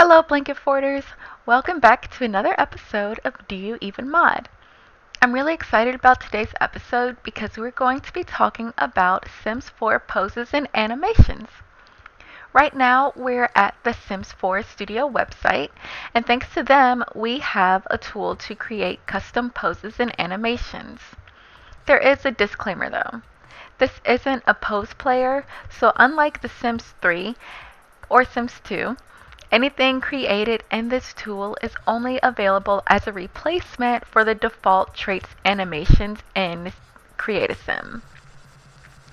Hello, Blanket Forters! Welcome back to another episode of Do You Even Mod? I'm really excited about today's episode because we're going to be talking about Sims 4 poses and animations. Right now, we're at the Sims 4 Studio website, and thanks to them, we have a tool to create custom poses and animations. There is a disclaimer though. This isn't a pose player, so unlike The Sims 3 or Sims 2, anything created in this tool is only available as a replacement for the default traits animations in Create a Sim.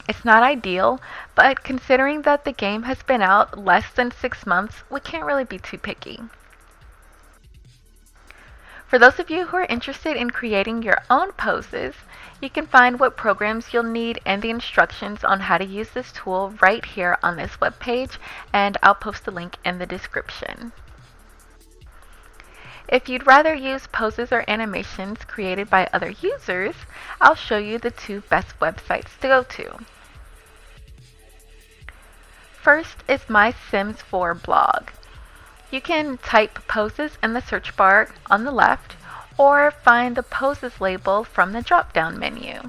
It's not ideal, but considering that the game has been out less than 6 months, we can't really be too picky. For those of you who are interested in creating your own poses, you can find what programs you'll need and the instructions on how to use this tool right here on this webpage, and I'll post a link in the description. If you'd rather use poses or animations created by other users, I'll show you the two best websites to go to. First is my Sims 4 blog. You can type poses in the search bar on the left or find the poses label from the drop-down menu.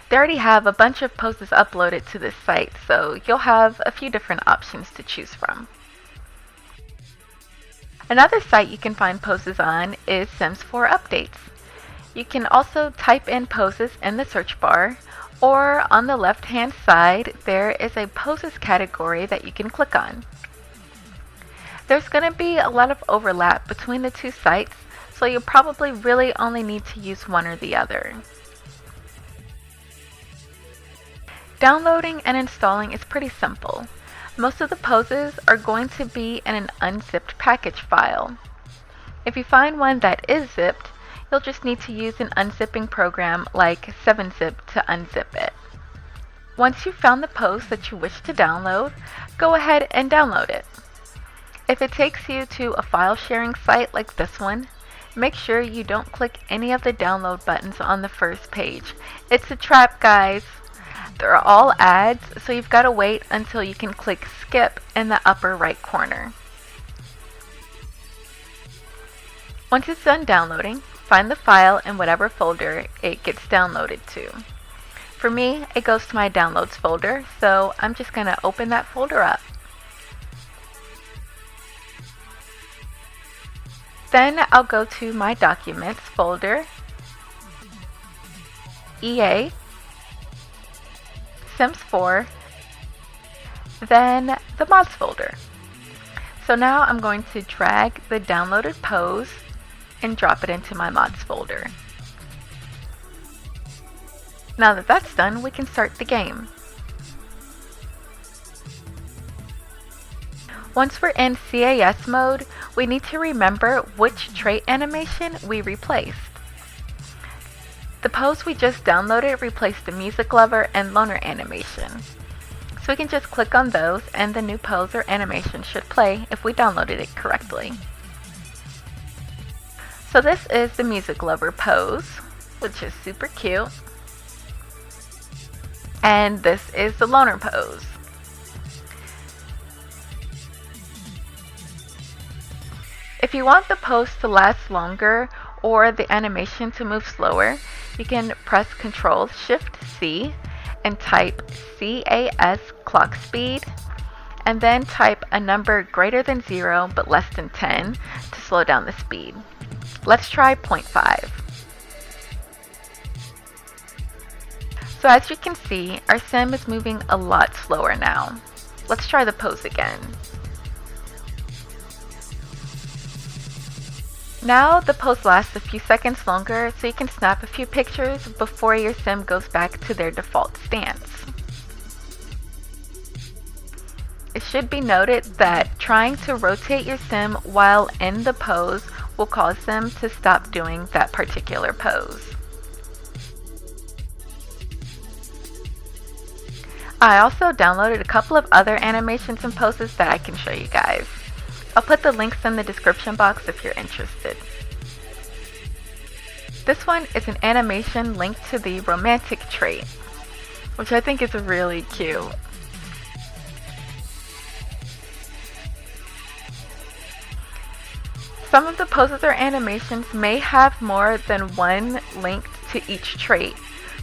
They already have a bunch of poses uploaded to this site, so you'll have a few different options to choose from. Another site you can find poses on is Sims 4 Updates. You can also type in poses in the search bar, or on the left-hand side, there is a poses category that you can click on. There's going to be a lot of overlap between the two sites, so you'll probably really only need to use one or the other. Downloading and installing is pretty simple. Most of the poses are going to be in an unzipped package file. If you find one that is zipped, you'll just need to use an unzipping program like 7-Zip to unzip it. Once you've found the pose that you wish to download, go ahead and download it. If it takes you to a file sharing site like this one, make sure you don't click any of the download buttons on the first page. It's a trap, guys. They're all ads, so you've got to wait until you can click skip in the upper right corner. Once it's done downloading, find the file in whatever folder it gets downloaded to. For me, it goes to my downloads folder, so I'm just going to open that folder up. Then I'll go to my Documents folder, EA, Sims 4, then the Mods folder. So now I'm going to drag the downloaded pose and drop it into my Mods folder. Now that that's done, we can start the game. Once we're in CAS mode, we need to remember which trait animation we replaced. The pose we just downloaded replaced the music lover and loner animation. So we can just click on those and the new pose or animation should play if we downloaded it correctly. So this is the music lover pose, which is super cute. And this is the loner pose. If you want the pose to last longer or the animation to move slower, you can press Ctrl-Shift-C and type CAS clock speed, and then type a number greater than 0 but less than 10 to slow down the speed. Let's try 0.5. So as you can see, our sim is moving a lot slower now. Let's try the pose again. Now the pose lasts a few seconds longer, so you can snap a few pictures before your sim goes back to their default stance. It should be noted that trying to rotate your sim while in the pose will cause them to stop doing that particular pose. I also downloaded a couple of other animations and poses that I can show you guys. I'll put the links in the description box if you're interested. This one is an animation linked to the romantic trait, which I think is really cute. Some of the poses or animations may have more than one link to each trait.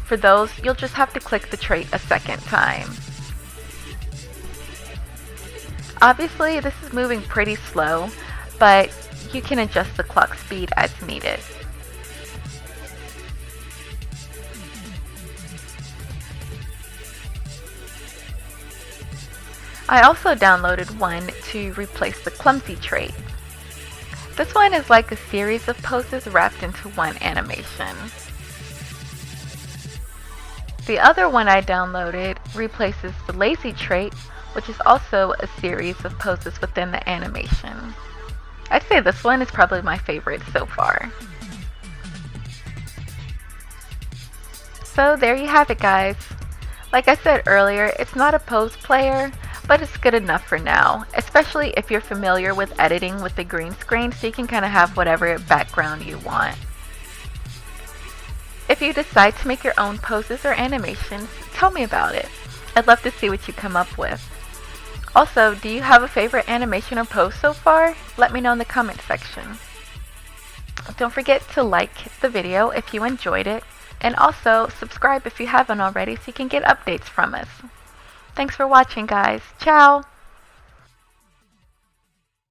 For those, you'll just have to click the trait a second time. Obviously, this is moving pretty slow, but you can adjust the clock speed as needed. I also downloaded one to replace the clumsy trait. This one is like a series of poses wrapped into one animation. The other one I downloaded replaces the lazy trait, which is also a series of poses within the animation. I'd say this one is probably my favorite so far. So there you have it, guys. Like I said earlier, it's not a pose player, but it's good enough for now, especially if you're familiar with editing with the green screen, so you can kind of have whatever background you want. If you decide to make your own poses or animations, tell me about it. I'd love to see what you come up with. Also, do you have a favorite animation or pose so far? Let me know in the comment section. Don't forget to like the video if you enjoyed it, and also subscribe if you haven't already so you can get updates from us. Thanks for watching, guys. Ciao!